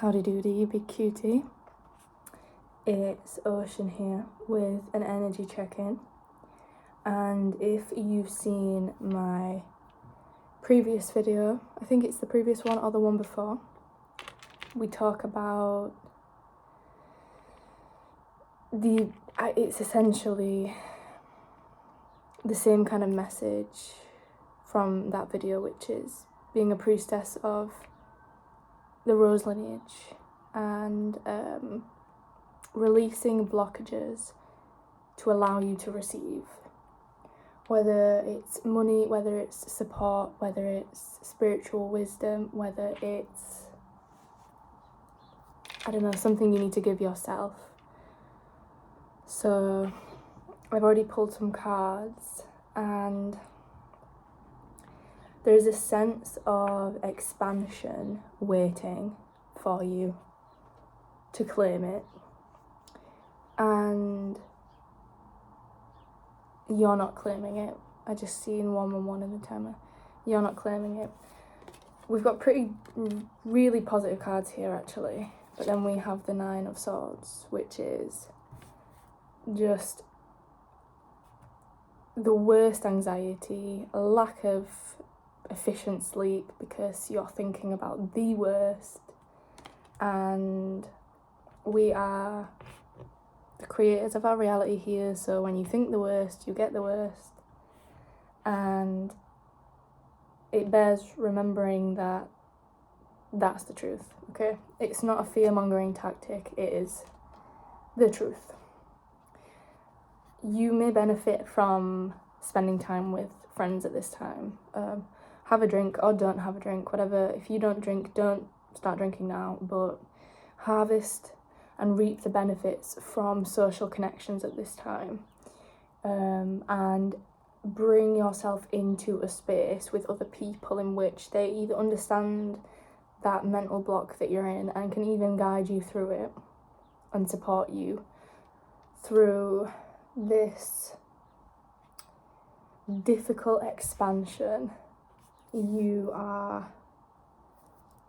Howdy doody, you big cutie. It's Ocean here with an energy check-in. And if you've seen my previous video, I think it's the previous one or the one before, we talk about it's essentially the same kind of message from that video, which is being a priestess of the rose lineage and releasing blockages to allow you to receive, whether it's money, whether it's support, whether it's spiritual wisdom, whether it's, I don't know, something you need to give yourself. So I've already pulled some cards, and there's a sense of expansion waiting for you to claim it, and you're not claiming it. I just seen 111 in the timer. You're not claiming it. We've got really positive cards here actually, but then we have the 9 of Swords, which is just the worst anxiety, a lack of efficient sleep because you're thinking about the worst, and we are the creators of our reality here, so when you think the worst, you get the worst, and it bears remembering that that's the truth, okay? It's not a fear-mongering tactic, it is the truth. You may benefit from spending time with friends at this time. Have a drink or don't have a drink, whatever. If you don't drink, don't start drinking now, but harvest and reap the benefits from social connections at this time, and bring yourself into a space with other people in which they either understand that mental block that you're in and can even guide you through it and support you through this difficult expansion you are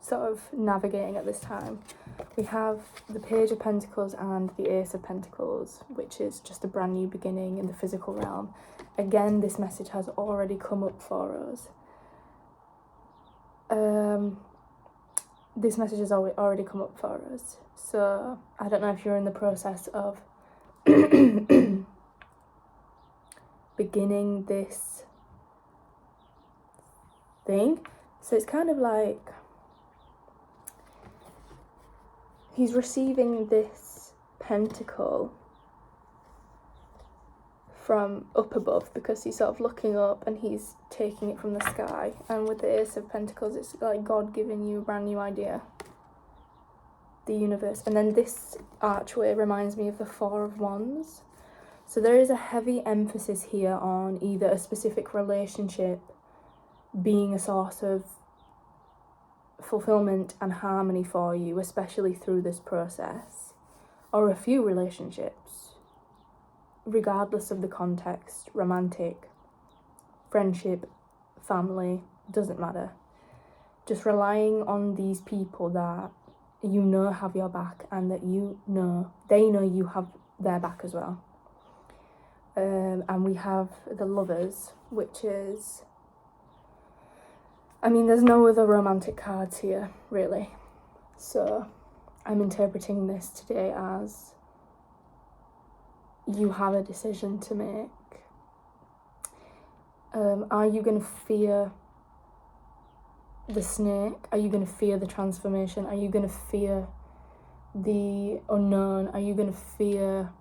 sort of navigating at this time. We have the Page of Pentacles and the Ace of Pentacles, which is just a brand new beginning in the physical realm. Again, this message has already come up for us. This message has already come up for us. So I don't know if you're in the process of beginning this thing. So it's kind of like he's receiving this pentacle from up above because he's sort of looking up and he's taking it from the sky. And with the Ace of Pentacles, it's like God giving you a brand new idea, the universe. And then this archway reminds me of the 4 of Wands. So there is a heavy emphasis here on either a specific relationship being a source of fulfillment and harmony for you, especially through this process, or a few relationships, regardless of the context, romantic, friendship, family, doesn't matter. Just relying on these people that you know have your back and that you know, they know you have their back as well. And we have the Lovers, which is, I mean, there's no other romantic cards here, really. So I'm interpreting this today as you have a decision to make. Are you going to fear the snake? Are you going to fear the transformation? Are you going to fear the unknown? Are you going to fear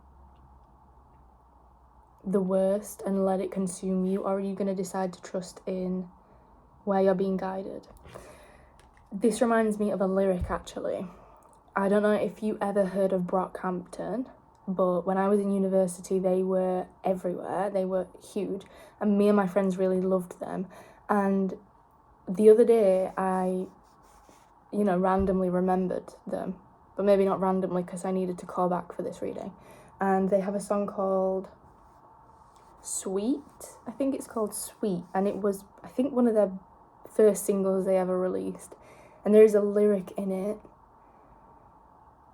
the worst and let it consume you? Or are you going to decide to trust in where you're being guided? This reminds me of a lyric actually. I don't know if you ever heard of Brockhampton, but when I was in university they were everywhere, they were huge, and me and my friends really loved them. And the other day I, randomly remembered them, but maybe not randomly because I needed to call back for this reading. And they have a song called Sweet, I think it's called Sweet, and it was, I think, one of their first singles they ever released. And there is a lyric in it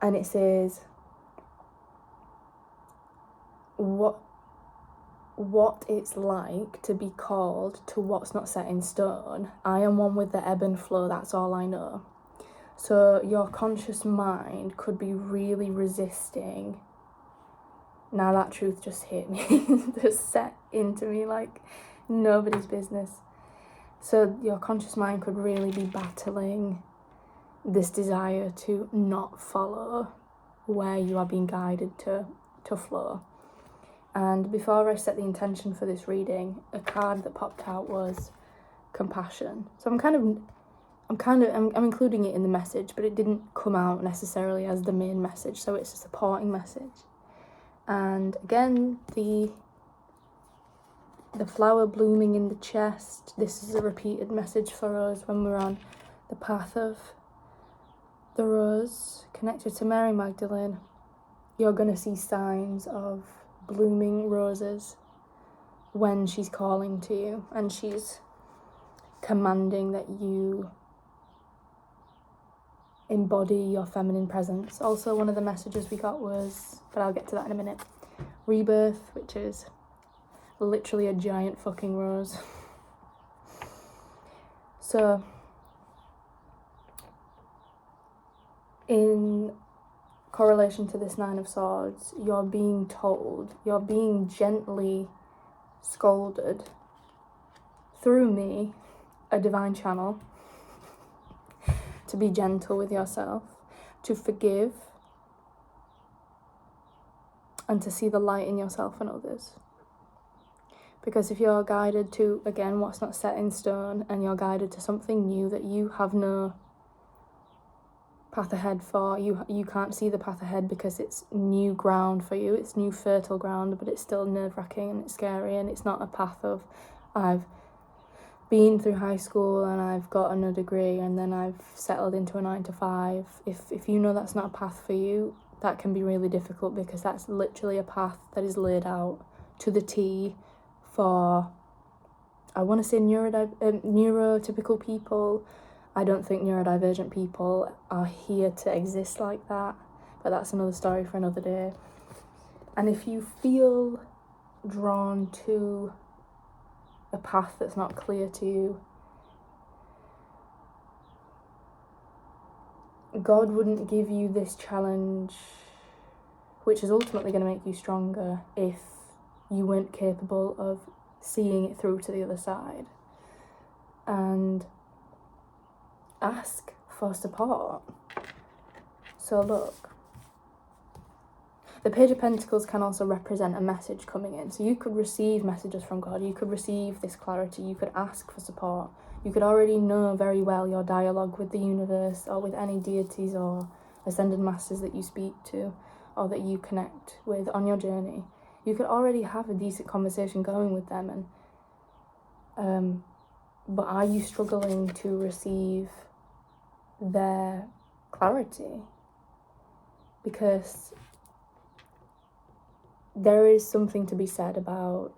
And it says, what it's like to be called to what's not set in stone. I am one with the ebb and flow, that's all I know. So your conscious mind could be really resisting. Now that truth just hit me, just set into me like nobody's business. So your conscious mind could really be battling this desire to not follow where you are being guided to flow. And before I set the intention for this reading, a card that popped out was compassion. So I'm including it in the message, but it didn't come out necessarily as the main message, so it's a supporting message. And again, the flower blooming in the chest, this is a repeated message for us when we're on the path of the rose, connected to Mary Magdalene. You're going to see signs of blooming roses when she's calling to you and she's commanding that you embody your feminine presence. Also, one of the messages we got was, but I'll get to that in a minute, rebirth, which is literally a giant fucking rose. So in correlation to this Nine of Swords, you're being told, you're being gently scolded through me, a divine channel, to be gentle with yourself, to forgive, and to see the light in yourself and others. Because if you're guided to, again, what's not set in stone, and you're guided to something new that you have no path ahead for, you can't see the path ahead because it's new ground for you, it's new fertile ground, but it's still nerve-wracking and it's scary, and it's not a path of, I've been through high school and I've gotten a degree and then I've settled into a 9-to-5. If you know that's not a path for you, that can be really difficult, because that's literally a path that is laid out to the T for, I want to say neurotypical people. I don't think neurodivergent people are here to exist like that, but that's another story for another day. And if you feel drawn to a path that's not clear to you, God wouldn't give you this challenge, which is ultimately going to make you stronger, if you weren't capable of seeing it through to the other side. And ask for support. So look, the Page of Pentacles can also represent a message coming in. So you could receive messages from God, you could receive this clarity, you could ask for support. You could already know very well your dialogue with the universe, or with any deities or ascended masters that you speak to, or that you connect with on your journey. You could already have a decent conversation going with them, and but are you struggling to receive their clarity? Because there is something to be said about,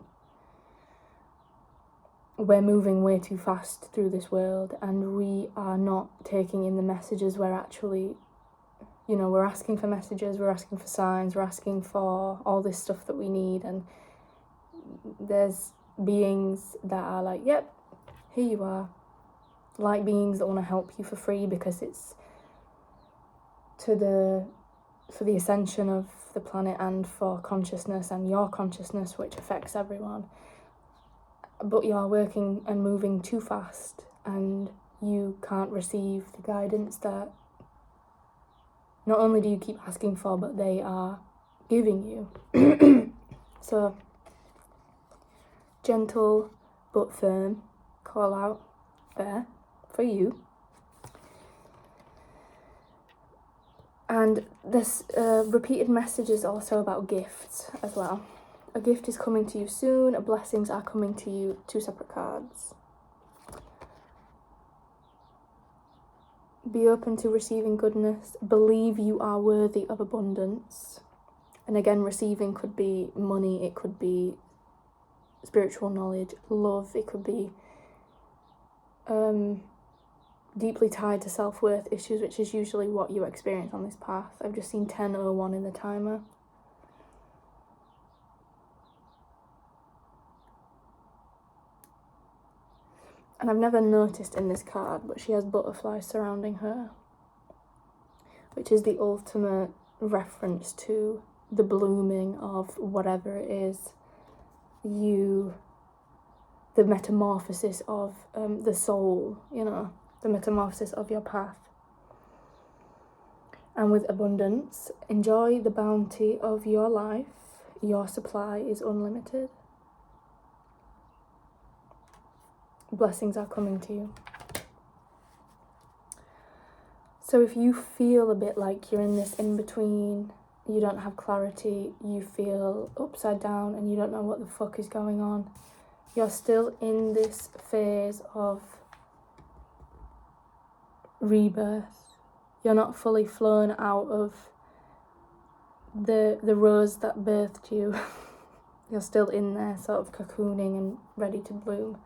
we're moving way too fast through this world and we are not taking in the messages. We're actually, we're asking for messages, we're asking for signs, we're asking for all this stuff that we need, and there's beings that are like, yep, here you are. Like beings that want to help you for free because it's for the ascension of the planet and for consciousness and your consciousness, which affects everyone. But you're working and moving too fast and you can't receive the guidance that not only do you keep asking for, but they are giving you. So, gentle but firm call out there for you. And this repeated message is also about gifts as well. A gift is coming to you soon, blessings are coming to you, 2 separate cards. Be open to receiving goodness, believe you are worthy of abundance. And again, receiving could be money, it could be spiritual knowledge, love, it could be deeply tied to self-worth issues, which is usually what you experience on this path. I've just seen 10:01 in the timer. And I've never noticed in this card, but she has butterflies surrounding her, which is the ultimate reference to the blooming of whatever it is the metamorphosis of the soul, the metamorphosis of your path. And with abundance, enjoy the bounty of your life. Your supply is unlimited. Blessings are coming to you. So if you feel a bit like you're in this in-between, you don't have clarity, you feel upside down and you don't know what the fuck is going on, you're still in this phase of rebirth. You're not fully flown out of the rose that birthed you. You're still in there, sort of cocooning and ready to bloom.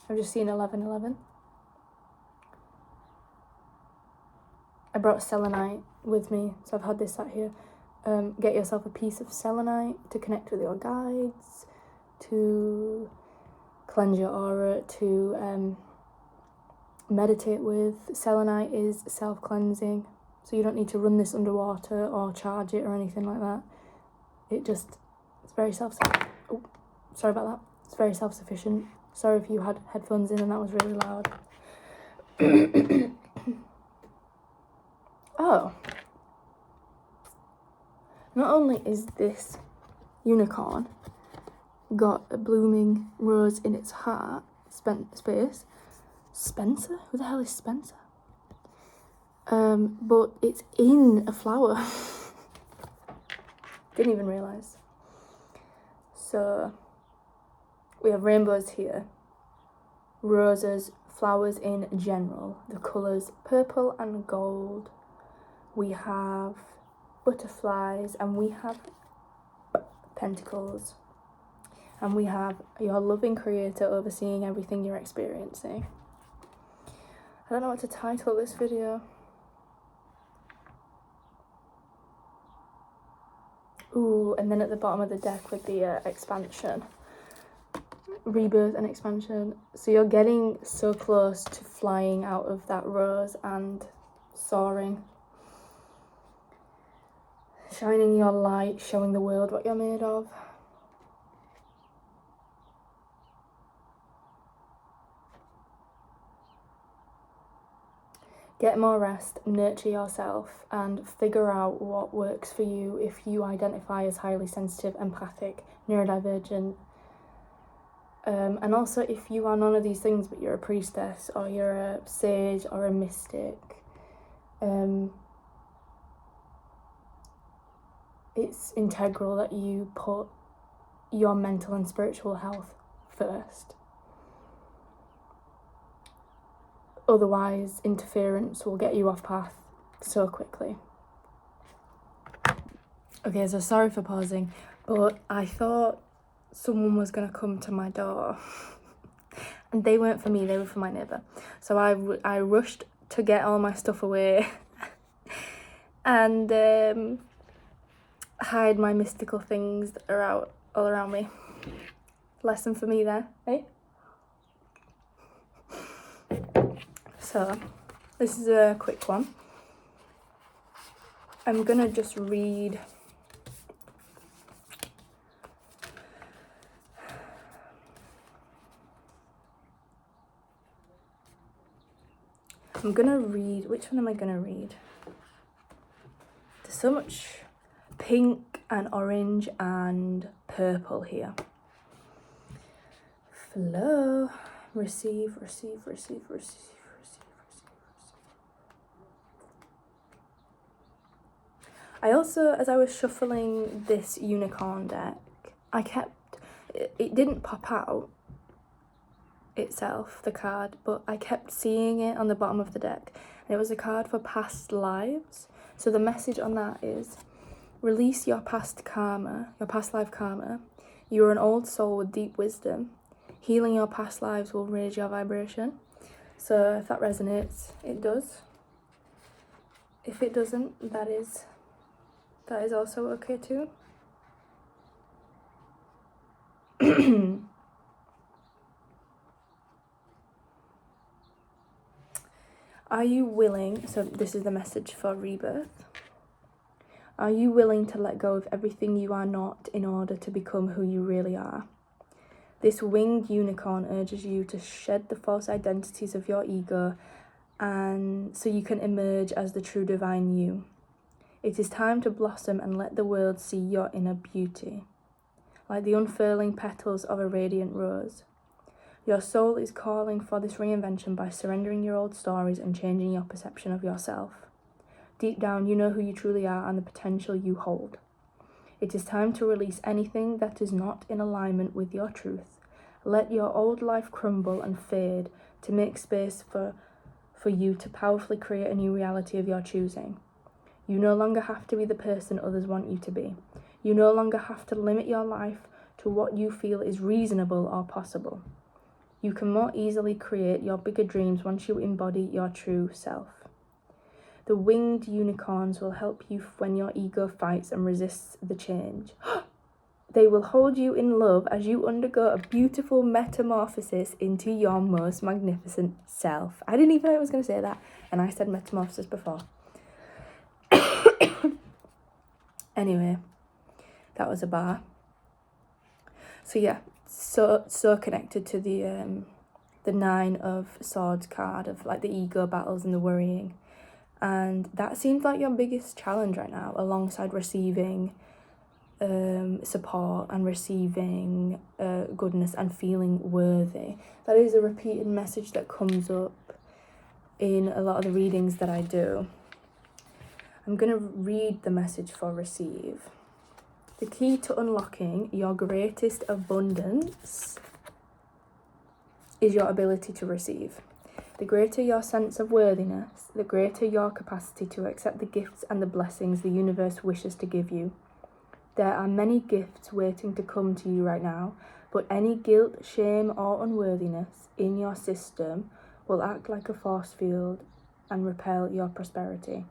I've just seen 11:11. I brought selenite with me, so I've had this sat here. Get yourself a piece of selenite to connect with your guides, to cleanse your aura, to meditate with. Selenite is self-cleansing, so you don't need to run this underwater or charge it or anything like that. It's very self-sufficient. Oh, sorry about that. It's very self-sufficient. Sorry if you had headphones in and that was really loud. Oh. Not only is this unicorn got a blooming rose in its heart space. Spencer? Who the hell is Spencer? But it's in a flower. Didn't even realise. So we have rainbows here, roses, flowers in general, the colours purple and gold. We have butterflies and we have pentacles. And we have your loving creator overseeing everything you're experiencing. I don't know what to title this video. Ooh, and then at the bottom of the deck with the expansion. Rebirth and expansion. So you're getting so close to flying out of that rose and soaring. Shining your light, showing the world what you're made of. Get more rest, nurture yourself, and figure out what works for you if you identify as highly sensitive, empathic, neurodivergent. And also if you are none of these things but you're a priestess or you're a sage or a mystic. It's integral that you put your mental and spiritual health first. Otherwise, interference will get you off path so quickly. Okay, so sorry for pausing, but I thought someone was going to come to my door. And they weren't for me, they were for my neighbour. So I rushed to get all my stuff away and hide my mystical things that are out all around me. Lesson for me there, eh? So, this is a quick one. I'm gonna just read which one am I gonna read? There's so much pink and orange and purple here. Flow, receive. I also, as I was shuffling this unicorn deck, it didn't pop out itself, the card, but I kept seeing it on the bottom of the deck. And it was a card for past lives. So the message on that is, release your past karma, your past life karma. You are an old soul with deep wisdom. Healing your past lives will raise your vibration. So if that resonates, it does. If it doesn't, that is also okay too. Are you willing, so this is the message for rebirth. Are you willing to let go of everything you are not in order to become who you really are? This winged unicorn urges you to shed the false identities of your ego and so you can emerge as the true divine you. It is time to blossom and let the world see your inner beauty, like the unfurling petals of a radiant rose. Your soul is calling for this reinvention by surrendering your old stories and changing your perception of yourself. Deep down, you know who you truly are and the potential you hold. It is time to release anything that is not in alignment with your truth. Let your old life crumble and fade to make space for you to powerfully create a new reality of your choosing. You no longer have to be the person others want you to be. You no longer have to limit your life to what you feel is reasonable or possible. You can more easily create your bigger dreams once you embody your true self. The winged unicorns will help you when your ego fights and resists the change. They will hold you in love as you undergo a beautiful metamorphosis into your most magnificent self. I didn't even know I was going to say that, and I said metamorphosis before. Anyway, that was a bar. So yeah, so connected to the Nine of Swords card of like the ego battles and the worrying. And that seems like your biggest challenge right now, alongside receiving support and receiving goodness and feeling worthy. That is a repeated message that comes up in a lot of the readings that I do. I'm going to read the message for receive. The key to unlocking your greatest abundance is your ability to receive. The greater your sense of worthiness, the greater your capacity to accept the gifts and the blessings the universe wishes to give you. There are many gifts waiting to come to you right now, but any guilt, shame, or unworthiness in your system will act like a force field and repel your prosperity.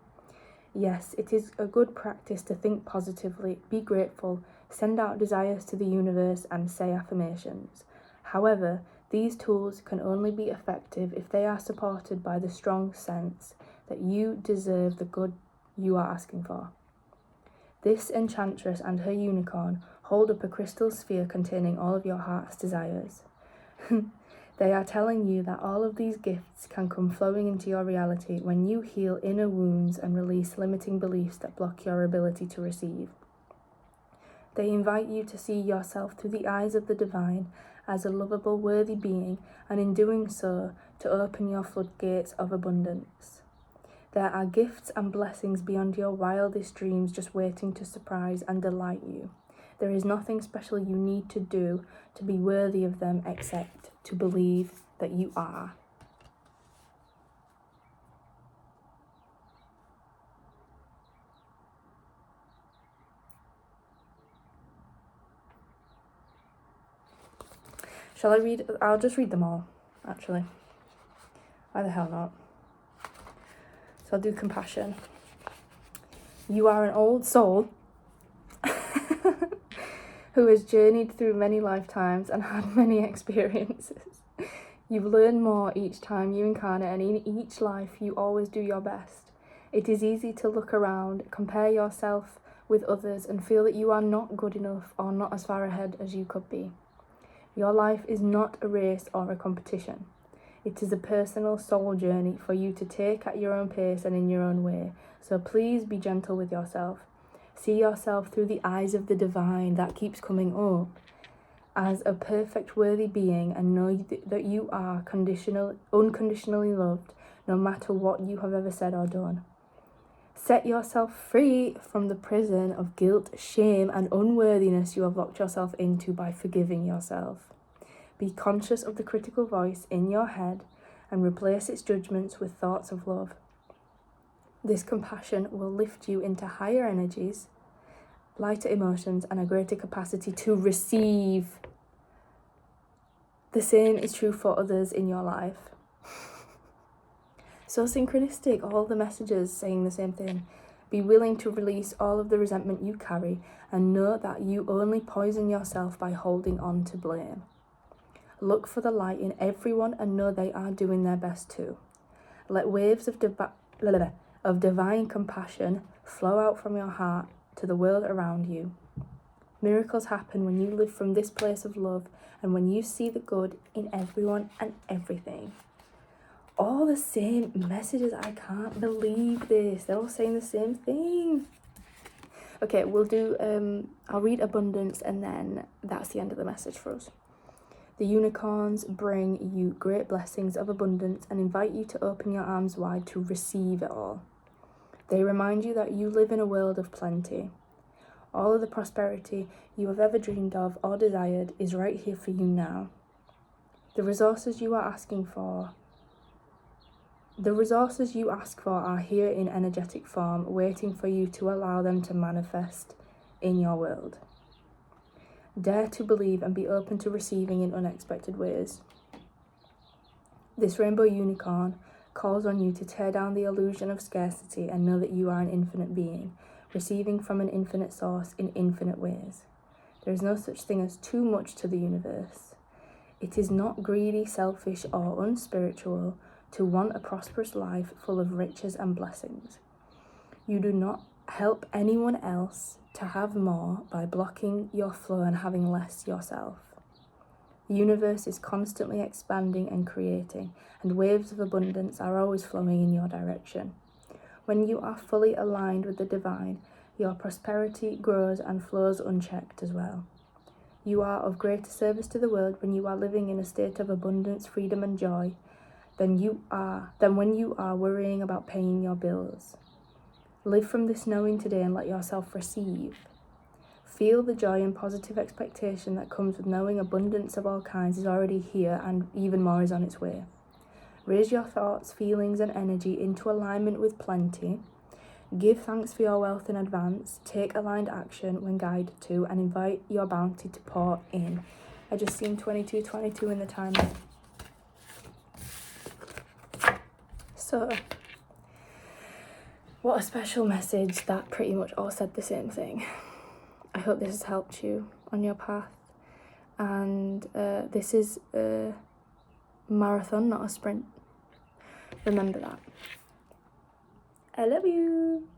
Yes, it is a good practice to think positively, be grateful, send out desires to the universe, and say affirmations. However, these tools can only be effective if they are supported by the strong sense that you deserve the good you are asking for. This enchantress and her unicorn hold up a crystal sphere containing all of your heart's desires. They are telling you that all of these gifts can come flowing into your reality when you heal inner wounds and release limiting beliefs that block your ability to receive. They invite you to see yourself through the eyes of the divine as a lovable, worthy being, and in doing so, to open your floodgates of abundance. There are gifts and blessings beyond your wildest dreams just waiting to surprise and delight you. There is nothing special you need to do to be worthy of them except to believe that you are. Shall I read? I'll just read them all, actually. Why the hell not? So I'll do compassion. You are an old soul who has journeyed through many lifetimes and had many experiences. You've learned more each time you incarnate, and in each life you always do your best. It is easy to look around, compare yourself with others, and feel that you are not good enough or not as far ahead as you could be. Your life is not a race or a competition. It is a personal soul journey for you to take at your own pace and in your own way. So please be gentle with yourself. See yourself through the eyes of the divine that keeps coming up as a perfect, worthy being, and know that you are unconditionally loved, no matter what you have ever said or done. Set yourself free from the prison of guilt, shame, and unworthiness you have locked yourself into by forgiving yourself. Be conscious of the critical voice in your head and replace its judgments with thoughts of love. This compassion will lift you into higher energies, lighter emotions, and a greater capacity to receive. The same is true for others in your life. So synchronistic, all the messages saying the same thing. Be willing to release all of the resentment you carry and know that you only poison yourself by holding on to blame. Look for the light in everyone and know they are doing their best too. Let waves of divine compassion flow out from your heart to the world around you. Miracles happen when you live from this place of love and when you see the good in everyone and everything. All the same messages. I can't believe this. They're all saying the same thing. Okay, we'll do, I'll read abundance and then that's the end of the message for us. The unicorns bring you great blessings of abundance and invite you to open your arms wide to receive it all. They remind you that you live in a world of plenty. All of the prosperity you have ever dreamed of or desired is right here for you now. The resources you ask for are here in energetic form, waiting for you to allow them to manifest in your world. Dare to believe and be open to receiving in unexpected ways. This rainbow unicorn calls on you to tear down the illusion of scarcity and know that you are an infinite being, receiving from an infinite source in infinite ways. There is no such thing as too much to the universe. It is not greedy, selfish, or unspiritual to want a prosperous life full of riches and blessings. You do not help anyone else to have more by blocking your flow and having less yourself. The universe is constantly expanding and creating, and waves of abundance are always flowing in your direction. When you are fully aligned with the divine, your prosperity grows and flows unchecked as well. You are of greater service to the world when you are living in a state of abundance, freedom, and joy than when you are worrying about paying your bills. Live from this knowing today and let yourself receive. Feel the joy and positive expectation that comes with knowing abundance of all kinds is already here and even more is on its way. Raise your thoughts, feelings, and energy into alignment with plenty. Give thanks for your wealth in advance. Take aligned action when guided to, and invite your bounty to pour in. I just seen 22:22 in the timer. So, what a special message that pretty much all said the same thing. I hope this has helped you on your path. And this is a marathon, not a sprint. Remember that. I love you.